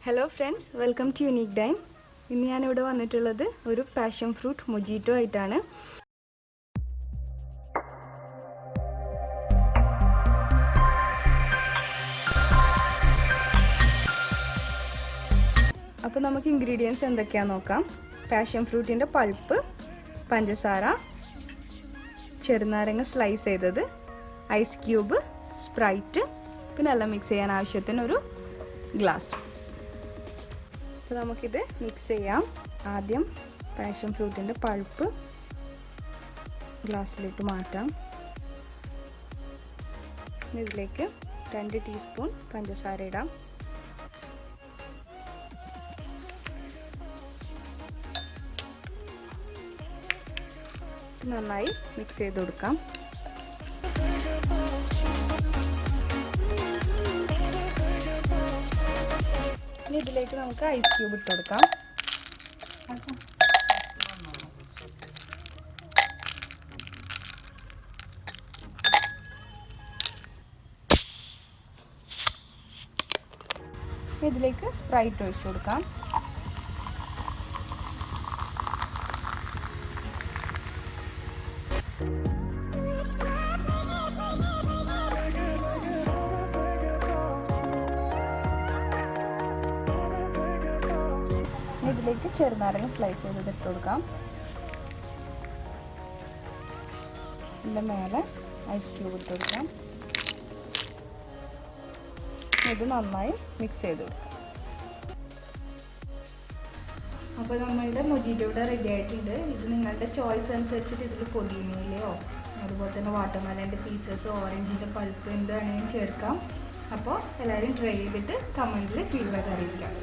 Hello friends, welcome to unique dine. ഇന്ന് ഞാനിവിടെ വന്നിട്ടുള്ളത് ഒരു പാഷൻ ഫ്രൂട്ട് മൊജീറ്റോ ആയിട്ടാണ്. അപ്പോൾ നമുക്ക് ഇൻഗ്രീഡിയൻസ് എന്തൊക്കെയാണെന്ന് നോക്കാം. പാഷൻ ഫ്രൂട്ടിൻ്റെ പൾപ്പ്, പഞ്ചസാര, ചെറുനാരങ്ങ സ്ലൈസ് ചെയ്തത്, ഐസ് ക്യൂബ്, സ്പ്രൈറ്റ്, പിന്നെ എല്ലാം മിക്സ് ചെയ്യാൻ ആവശ്യത്തിന് ഒരു ഗ്ലാസ്. അപ്പോൾ നമുക്കിത് മിക്സ് ചെയ്യാം. ആദ്യം പാഷൻ ഫ്രൂട്ടിൻ്റെ പൾപ്പ് ഗ്ലാസ്സിലേക്ക് മാറ്റാം. ഇതിലേക്ക് 2 ടീസ്പൂൺ പഞ്ചസാര ഇടാം. നന്നായി മിക്സ് ചെയ്ത് കൊടുക്കാം. ഇനി ഇതിലേക്ക് നമുക്ക് ഐസ് ക്യൂബ് ഇട്ട് കൊടുക്കാം. ഇതിലേക്ക് സ്പ്രൈറ്റ് ഒഴിച്ചു കൊടുക്കാം. ഇതിലേക്ക് ചെറുനാരങ്ങ സ്ലൈസ് ചെയ്ത് ഇട്ട് കൊടുക്കാം. ഇതിൻ്റെ മേലെ ഐസ് ക്യൂബ് ഇട്ട് കൊടുക്കാം. ഇത് നന്നായി മിക്സ് ചെയ്ത് കൊടുക്കാം. അപ്പോൾ നമ്മളുടെ മൊജിറ്റോ ഇവിടെ റെഡി ആയിട്ടുണ്ട്. ഇത് നിങ്ങളുടെ ചോയ്സ് അനുസരിച്ചിട്ട് ഇതിൽ പൊതിനയിലയോ അതുപോലെ തന്നെ വാട്ടർമെലൻ്റെ പീസസ്, ഓറഞ്ചിൻ്റെ പൾപ്പ് എന്ത് വേണമെങ്കിലും ചേർക്കാം. അപ്പോൾ എല്ലാവരും ട്രൈ ചെയ്തിട്ട് കമൻറ്റിൽ ഫീഡ്ബാക്ക് അറിയിക്കാം.